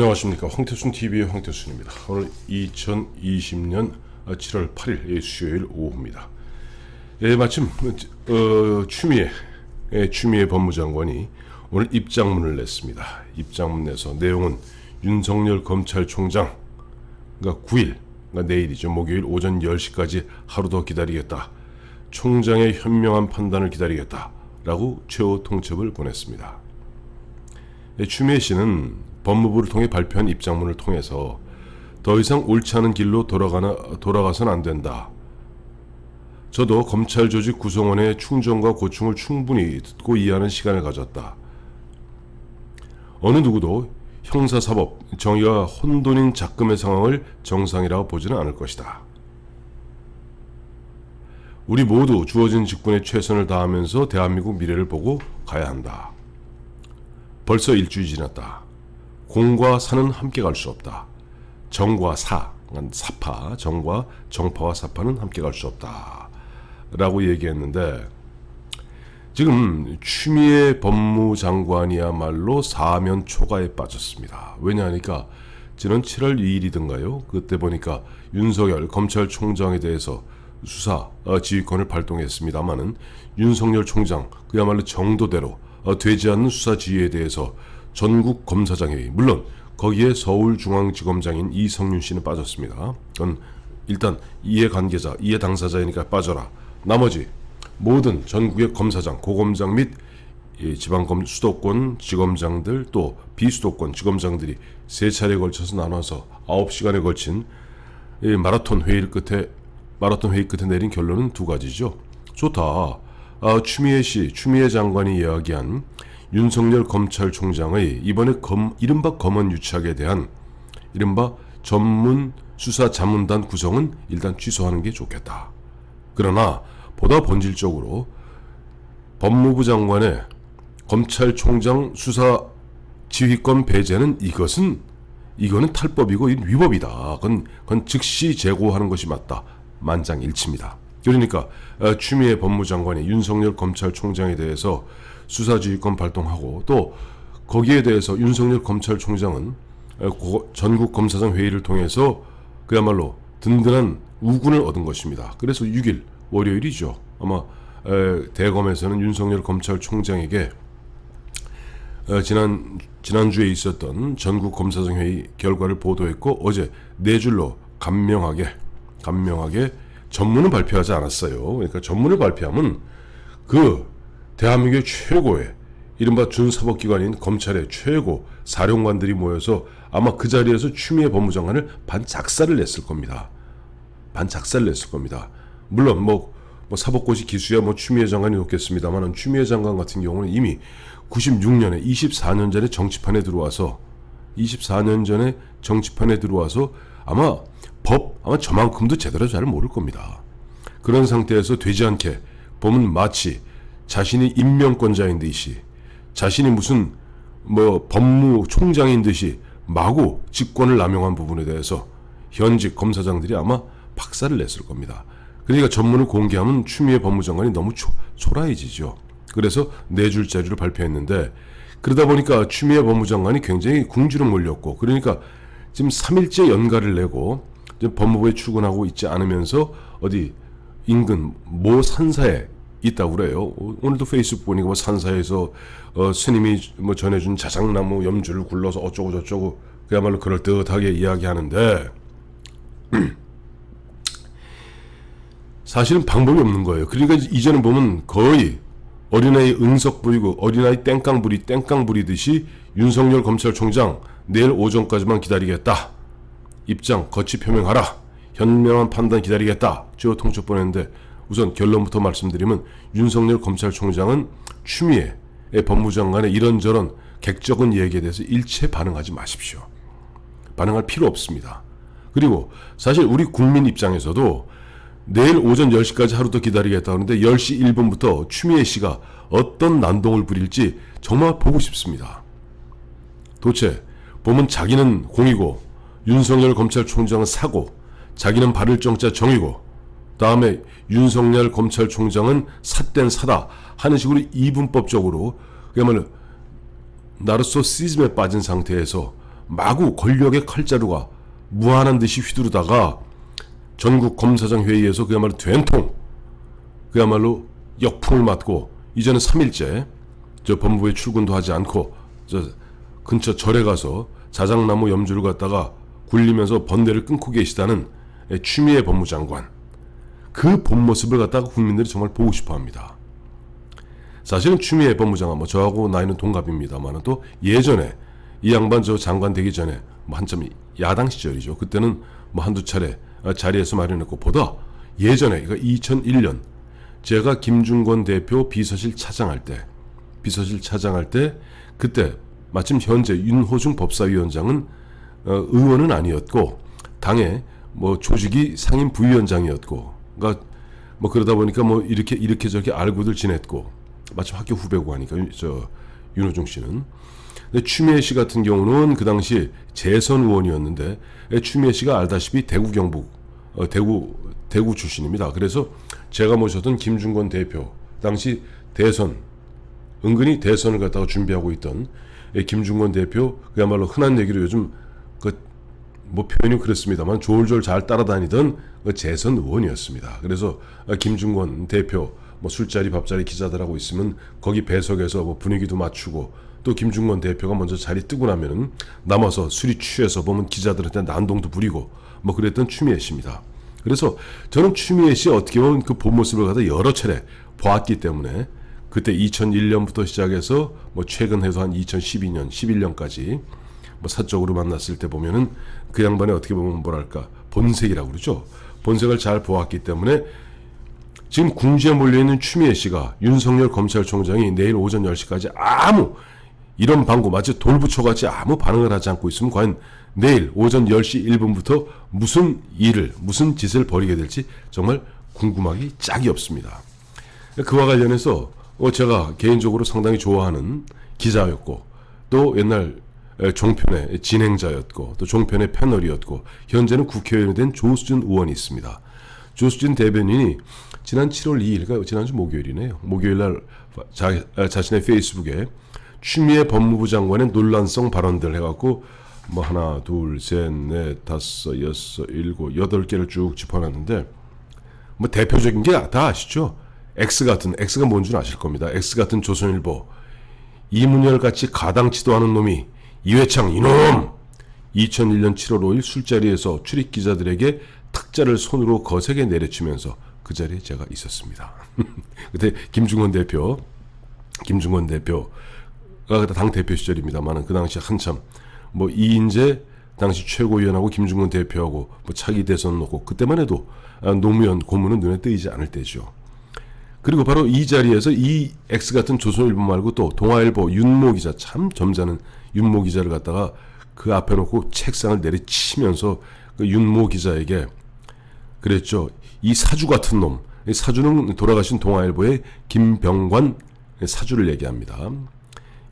안녕하십니까. 황태순TV의 황태순입니다. 오늘 2020년 7월 8일 수요일 오후입니다. 마침 추미애 법무장관이 오늘 입장문을 냈습니다. 입장문 내서 내용은 윤석열 검찰총장, 그러니까 9일, 그러니까 내일이죠. 목요일 오전 10시까지 하루 더 기다리겠다. 총장의 현명한 판단을 기다리겠다. 라고 최후 통첩을 보냈습니다. 추미애 씨는 법무부를 통해 발표한 입장문을 통해서 더 이상 옳지 않은 길로 돌아가선 안 된다. 저도 검찰 조직 구성원의 충정과 고충을 충분히 듣고 이해하는 시간을 가졌다. 어느 누구도 형사사법, 정의가 혼돈인 작금의 상황을 정상이라고 보지는 않을 것이다. 우리 모두 주어진 직분에 최선을 다하면서 대한민국 미래를 보고 가야 한다. 벌써 일주일이 지났다. 공과 사는 함께 갈 수 없다. 정과 사파, 정과 정파와 사파는 함께 갈 수 없다. 라고 얘기했는데, 지금 추미애 법무장관이야말로 사면 초과에 빠졌습니다. 왜냐하니까 지난 7월 2일이던가요? 그때 보니까 윤석열 검찰총장에 대해서 수사 지휘권을 발동했습니다마는 윤석열 총장 그야말로 정도대로 되지 않는 수사 지휘에 대해서 전국 검사장회의, 물론 거기에 서울중앙지검장인 이성윤 씨는 빠졌습니다. 그건 일단 이해관계자, 이해당사자이니까 빠져라. 나머지 모든 전국의 검사장, 고검장 및 지방검 수도권 지검장들, 또 비수도권 지검장들이 세 차례에 걸쳐서 나눠서 9시간에 걸친 마라톤 회의 끝에 내린 결론은 두 가지죠. 좋다. 추미애 장관이 이야기한 윤석열 검찰총장의 이번에 이른바 검언 유착에 대한 이른바 전문 수사 자문단 구성은 일단 취소하는 게 좋겠다. 그러나 보다 본질적으로 법무부 장관의 검찰총장 수사 지휘권 배제는 이거는 탈법이고 위법이다. 그건 즉시 제고하는 것이 맞다. 만장일치입니다. 그러니까 추미애 법무장관이 윤석열 검찰총장에 대해서 수사지휘권 발동하고, 또 거기에 대해서 윤석열 검찰총장은 전국 검사장 회의를 통해서 그야말로 든든한 우군을 얻은 것입니다. 그래서 6일 월요일이죠. 아마 대검에서는 윤석열 검찰총장에게 지난주에 있었던 전국 검사장 회의 결과를 보도했고, 어제 네 줄로 간명하게 전문은 발표하지 않았어요. 그러니까 전문을 발표하면 그 대한민국의 최고의 이른바 준사법기관인 검찰의 최고 사령관들이 모여서 아마 그 자리에서 추미애 법무장관을 반작사를 냈을 겁니다. 물론 뭐 사법고시 기수야 추미애 장관이 높겠습니다만, 추미애 장관 같은 경우는 이미 96년에 24년 전에 정치판에 들어와서 아마 저만큼도 제대로 잘 모를 겁니다. 그런 상태에서 되지 않게 보면 마치 자신이 임명권자인 듯이, 자신이 무슨 법무총장인 듯이 마구 직권을 남용한 부분에 대해서 현직 검사장들이 아마 박살을 냈을 겁니다. 그러니까 전문을 공개하면 추미애 법무장관이 너무 초라해지죠. 그래서 네 줄짜리를 발표했는데, 그러다 보니까 추미애 법무장관이 굉장히 궁지로 몰렸고, 그러니까 지금 3일째 연가를 내고 법무부에 출근하고 있지 않으면서 어디 인근 모 산사에 있다고 그래요. 오늘도 페이스북 보니까 산사에서 스님이 전해준 자작나무 염주를 굴러서 어쩌고 저쩌고 그야말로 그럴듯하게 이야기하는데 사실은 방법이 없는 거예요. 그러니까 이제는 보면 거의 어린아이 응석 부리고 어린아이 땡깡 부리듯이 윤석열 검찰총장 내일 오전까지만 기다리겠다. 입장 거치 표명하라. 현명한 판단 기다리겠다. 최후 통첩 보냈는데, 우선 결론부터 말씀드리면 윤석열 검찰총장은 추미애 법무장관의 이런저런 객적은 얘기에 대해서 일체 반응하지 마십시오. 반응할 필요 없습니다. 그리고 사실 우리 국민 입장에서도 내일 오전 10시까지 하루 더 기다리겠다 하는데 10시 1분부터 추미애 씨가 어떤 난동을 부릴지 정말 보고 싶습니다. 도대체 보면 자기는 공이고 윤석열 검찰총장은 사고, 자기는 바를 정자 정이고, 다음에 윤석열 검찰총장은 삿된 사다 하는 식으로 이분법적으로 그야말로 나르소시즘에 빠진 상태에서 마구 권력의 칼자루가 무한한 듯이 휘두르다가 전국 검사장 회의에서 그야말로 된통, 그야말로 역풍을 맞고 이제는 3일째 저 법무부에 출근도 하지 않고 저 근처 절에 가서 자작나무 염주를 갖다가 굴리면서 번뇌를 끊고 계시다는 추미애 법무장관, 그 본 모습을 갖다가 국민들이 정말 보고 싶어합니다. 사실은 추미애 법무장관, 뭐 저하고 나이는 동갑입니다만 또 예전에 이 양반 저 장관 되기 전에 뭐 한참 야당 시절이죠. 그때는 뭐 한두 차례 자리에서 마련했고, 보다 예전에 그러니까 2001년 제가 김중권 대표 비서실 차장할 때 그때 마침 현재 윤호중 법사위원장은 의원은 아니었고 당의 뭐 조직이 상임 부위원장이었고, 그러니까 뭐 그러다 보니까 뭐 이렇게 저렇게 알고들 지냈고, 마침 학교 후배고 하니까 저 윤호중 씨는. 근데 추미애 씨 같은 경우는 그 당시 재선 의원이었는데, 추미애 씨가 알다시피 대구 경북 대구 출신입니다. 그래서 제가 모셨던 김중권 대표, 당시 은근히 대선을 갖다가 준비하고 있던 김중권 대표, 그야말로 흔한 얘기로 요즘 뭐 표현이 그렇습니다만 졸졸 잘 따라다니던 재선 의원이었습니다. 그래서 김중권 대표 뭐 술자리 밥자리 기자들하고 있으면 거기 배석에서 뭐 분위기도 맞추고, 또 김중권 대표가 먼저 자리 뜨고 나면은 남아서 술이 취해서 보면 기자들한테 난동도 부리고 뭐 그랬던 추미애 씨입니다. 그래서 저는 추미애 씨 어떻게 보면 그 본 모습을 갖다 여러 차례 보았기 때문에, 그때 2001년부터 시작해서 뭐 최근 해서 한 2012년, 11년까지 뭐 사적으로 만났을 때 보면은 그 양반이 어떻게 보면 뭐랄까 본색이라고 그러죠. 본색을 잘 보았기 때문에 지금 궁지에 몰려있는 추미애 씨가 윤석열 검찰총장이 내일 오전 10시까지 아무 이런 방구 마치 돌부처같이 아무 반응을 하지 않고 있으면 과연 내일 오전 10시 1분부터 무슨 짓을 벌이게 될지 정말 궁금하기 짝이 없습니다. 그와 관련해서 제가 개인적으로 상당히 좋아하는 기자였고, 또 옛날 종편의 진행자였고, 또 종편의 패널이었고, 현재는 국회의원이 된 조수진 의원이 있습니다. 조수진 대변인이 지난 7월 2일, 그러니까 지난주 목요일이네요. 목요일날 자신의 페이스북에 추미애 법무부 장관의 논란성 발언들 해갖고 뭐 하나, 둘, 셋, 넷, 다섯, 여섯, 일곱, 8개를 쭉 짚어놨는데, 뭐 대표적인 게 다 아시죠? X가 뭔 줄 아실 겁니다. X같은 조선일보, 이문열같이 가당치도 않은 놈이 이회창 이놈! 2001년 7월 5일 술자리에서 출입기자들에게 탁자를 손으로 거세게 내려치면서 그 자리에 제가 있었습니다. 그때 김중권 대표가 당 대표 시절입니다만, 그 당시 한참 뭐 이인재 당시 최고위원하고 김중권 대표하고 뭐 차기 대선 놓고, 그때만 해도 노무현 고문은 눈에 띄지 않을 때죠. 그리고 바로 이 자리에서 이 X같은 조선일보 말고 또 동아일보 윤모 기자, 참 점잖은 윤모 기자를 갖다가 그 앞에 놓고 책상을 내리치면서 그 윤모 기자에게 그랬죠. 이 사주 같은 놈, 사주는 돌아가신 동아일보의 김병관 사주를 얘기합니다.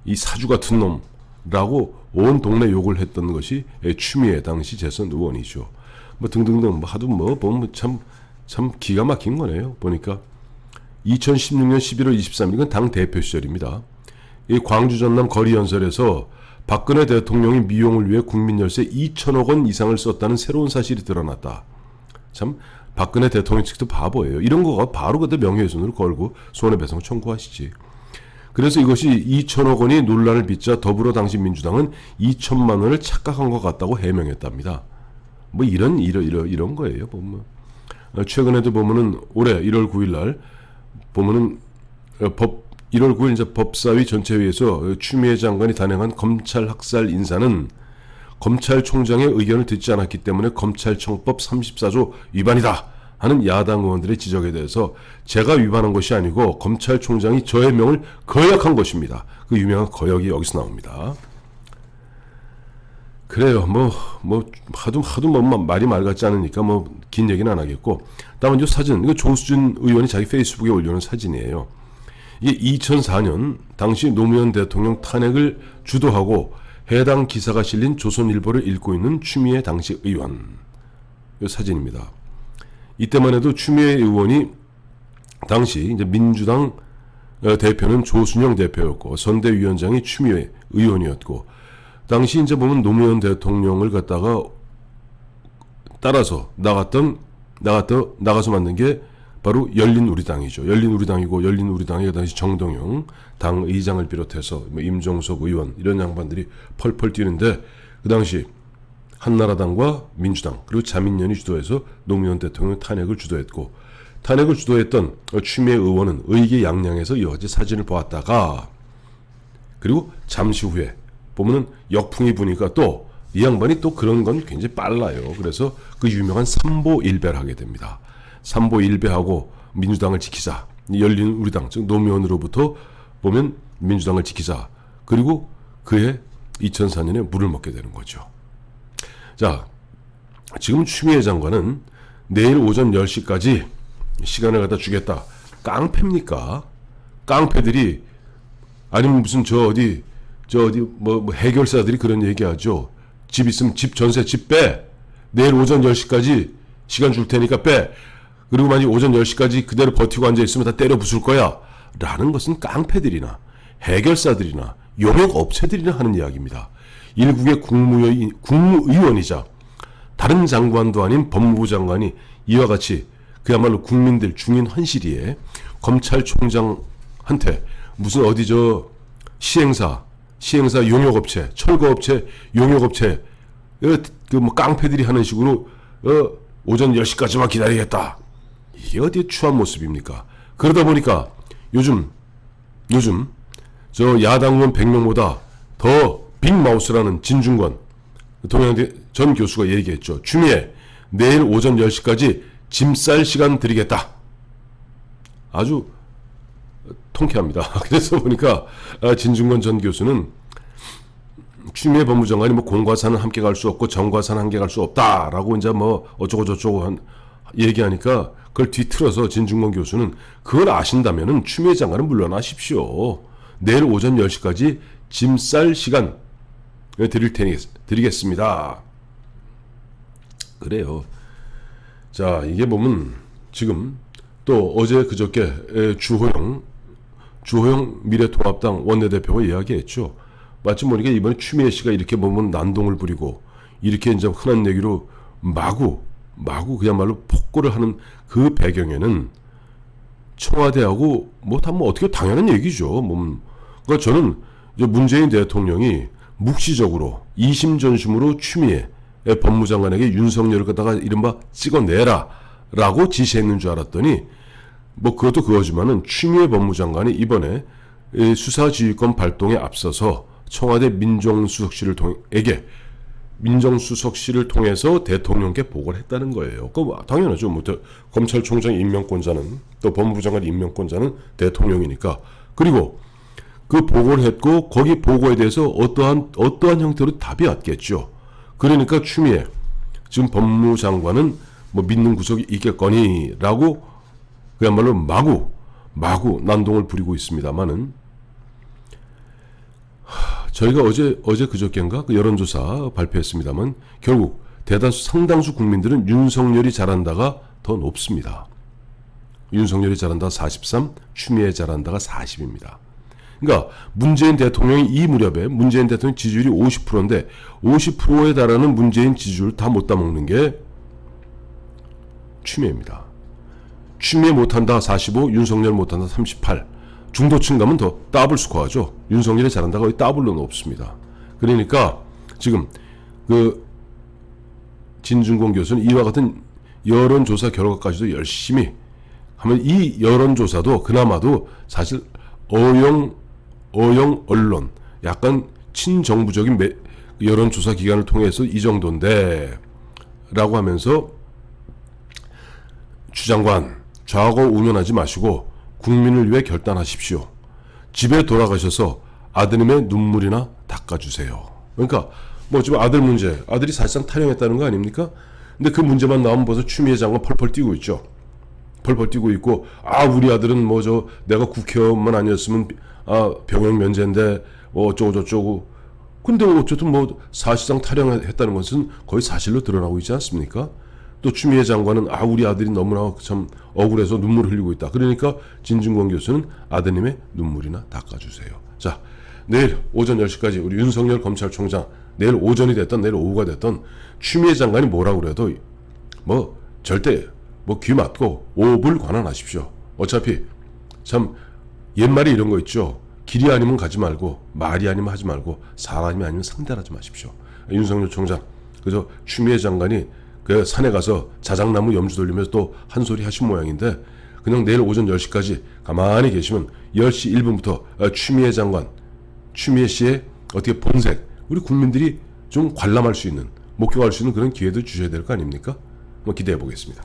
이 사주 같은 놈라고 온 동네 욕을 했던 것이 추미애 당시 재선 의원이죠. 뭐 등등등 뭐 하도 뭐 보면 참 기가 막힌 거네요. 보니까 2016년 11월 23일, 이건 당 대표 시절입니다. 이 광주 전남 거리 연설에서 박근혜 대통령이 미용을 위해 국민 열세 2천억 원 이상을 썼다는 새로운 사실이 드러났다. 참 박근혜 대통령 측도 바보예요. 이런 거가 바로 그때 명예훼손으로 걸고 손해배상 청구하시지. 그래서 이것이 2천억 원이 논란을 빚자 더불어 당시 민주당은 2천만 원을 착각한 것 같다고 해명했답니다. 뭐 이런 거예요. 보면 최근에도 보면은 올해 1월 9일 날 보면은 1월 9일 이제 법사위 전체회의에서 추미애 장관이 단행한 검찰 학살 인사는 검찰총장의 의견을 듣지 않았기 때문에 검찰청법 34조 위반이다 하는 야당 의원들의 지적에 대해서 제가 위반한 것이 아니고 검찰총장이 저의 명을 거역한 것입니다. 그 유명한 거역이 여기서 나옵니다. 그래요. 뭐 하도 말이 말 같지 않으니까 뭐 긴 얘기는 안 하겠고, 다음은 이 사진, 이거 조수진 의원이 자기 페이스북에 올려놓은 사진이에요. 이게 2004년 당시 노무현 대통령 탄핵을 주도하고 해당 기사가 실린 조선일보를 읽고 있는 추미애 당시 의원, 이 사진입니다. 이때만 해도 추미애 의원이 당시 이제 민주당 대표는 조순영 대표였고 선대위원장이 추미애 의원이었고, 당시 이제 보면 노무현 대통령을 갖다가 따라서 나가서 만든 게 바로 열린우리당이죠. 열린우리당이고, 열린우리당이 그 당시 정동영 당 의장을 비롯해서 뭐 임종석 의원 이런 양반들이 펄펄 뛰는데, 그 당시 한나라당과 민주당 그리고 자민련이 주도해서 노무현 대통령 탄핵을 주도했고, 탄핵을 주도했던 추미애 의원은 의기양양해서 여러 가지 사진을 보았다가, 그리고 잠시 후에 보면은 역풍이 부니까 또 이 양반이 또 그런 건 굉장히 빨라요. 그래서 그 유명한 삼보일배를 하게 됩니다. 삼보일배하고 민주당을 지키자, 열린우리당 즉 노무현으로부터 보면 민주당을 지키자, 그리고 그해 2004년에 물을 먹게 되는 거죠. 자, 지금 추미애 장관은 내일 오전 10시까지 시간을 갖다 주겠다. 깡패입니까? 깡패들이, 아니면 무슨 저 어디 뭐 해결사들이 그런 얘기하죠. 집 있으면 집 전세 집 빼. 내일 오전 10시까지 시간 줄 테니까 빼. 그리고 만약 오전 10시까지 그대로 버티고 앉아 있으면 다 때려 부술 거야. 라는 것은 깡패들이나 해결사들이나 용역업체들이나 하는 이야기입니다. 일국의 국무의원이자 다른 장관도 아닌 법무부 장관이 이와 같이 그야말로 국민들 중인 헌시리에 검찰총장한테 무슨 어디 저 시행사 용역업체, 철거업체, 용역업체, 그 뭐 깡패들이 하는 식으로 오전 10시까지만 기다리겠다. 이게 어디에 추한 모습입니까? 그러다 보니까 요즘 저 야당 의원 100명보다 더 빅마우스라는 진중권 동양대 전 교수가 얘기했죠. 추미애 내일 오전 10시까지 짐 쌀 시간 드리겠다. 아주 통쾌합니다. 그래서 보니까 진중권 전 교수는 추미애 법무장관이 뭐 공과사는 함께 갈 수 없고 정과사는 함께 갈 수 없다라고 이제 뭐 어쩌고 저쩌고 얘기하니까 그걸 뒤틀어서 진중권 교수는 그걸 아신다면은 추미애 장관은 물러나십시오. 내일 오전 10시까지 짐 쌀 시간 드리겠습니다. 그래요. 자, 이게 보면 지금 또 어제 그저께 주호영 미래통합당 원내대표가 이야기했죠. 마침 보니까 이번에 추미애 씨가 이렇게 보면 난동을 부리고 이렇게 이제 흔한 얘기로 마구 그야말로 폭거를 하는 그 배경에는 청와대하고 뭐 어떻게 당연한 얘기죠. 그러니까 저는 이제 문재인 대통령이 묵시적으로 이심전심으로 추미애 법무장관에게 윤석열을 갖다가 이른바 찍어내라라고 지시했는 줄 알았더니 뭐 그것도 그거지만은 추미애 법무장관이 이번에 수사지휘권 발동에 앞서서 청와대 민정수석실을 통해서 대통령께 보고를 했다는 거예요. 당연하죠. 뭐 검찰총장 임명권자는 또 법무부 장관 임명권자는 대통령이니까. 그리고 그 보고를 했고 거기 보고에 대해서 어떠한 형태로 답이 왔겠죠. 그러니까 추미애 지금 법무장관은 뭐 믿는 구석이 있겠거니라고 그야말로 마구 난동을 부리고 있습니다만은 저희가 어제 그저께인가 그 여론조사 발표했습니다만 결국 상당수 국민들은 윤석열이 잘한다가 더 높습니다. 윤석열이 잘한다가 43, 추미애 잘한다가 40입니다. 그러니까 문재인 대통령이 이 무렵에 문재인 대통령 지지율이 50%인데 50%에 달하는 문재인 지지율을 다 못 따먹는 게 추미애입니다. 추미애 못한다 45, 윤석열 못한다 38. 중도층 가면 더 더블 스코어죠. 윤석열이 잘한다가 거의 더블로 높습니다. 그러니까 지금 그 진중권 교수는 이와 같은 여론조사 결과까지도 열심히 하면 이 여론조사도 그나마도 사실 어용 언론 약간 친정부적인 여론조사 기관을 통해서 이 정도인데 라고 하면서 주장관 좌고 우면하지 마시고 국민을 위해 결단하십시오. 집에 돌아가셔서 아드님의 눈물이나 닦아주세요. 그러니까 뭐 지금 아들 문제, 아들이 사실상 탈영했다는 거 아닙니까? 근데 그 문제만 나오면 벌써 추미애 장관 펄펄 뛰고 있죠. 펄펄 뛰고 있고 우리 아들은 뭐 내가 국회의원만 아니었으면 병역 면제인데 어쩌고 저쩌고. 근데 어쨌든 뭐 사실상 탈영했다는 것은 거의 사실로 드러나고 있지 않습니까? 또 추미애 장관은 우리 아들이 너무나 참 억울해서 눈물을 흘리고 있다. 그러니까 진중권 교수는 아드님의 눈물이나 닦아주세요. 자, 내일 오전 10시까지 우리 윤석열 검찰총장, 내일 오전이 됐던 내일 오후가 됐던 추미애 장관이 뭐라고 그래도 뭐 절대 뭐 귀 막고 오불 관한하십시오. 어차피 참 옛말에 이런 거 있죠. 길이 아니면 가지 말고 말이 아니면 하지 말고 사람이 아니면 상대하지 마십시오. 윤석열 총장 그저 추미애 장관이 그 산에 가서 자작나무 염주 돌리면서 또 한 소리 하신 모양인데 그냥 내일 오전 10시까지 가만히 계시면 10시 1분부터 추미애 장관, 추미애 씨의 어떻게 본색 우리 국민들이 좀 관람할 수 있는 목격할 수 있는 그런 기회도 주셔야 될 거 아닙니까? 한번 기대해 보겠습니다.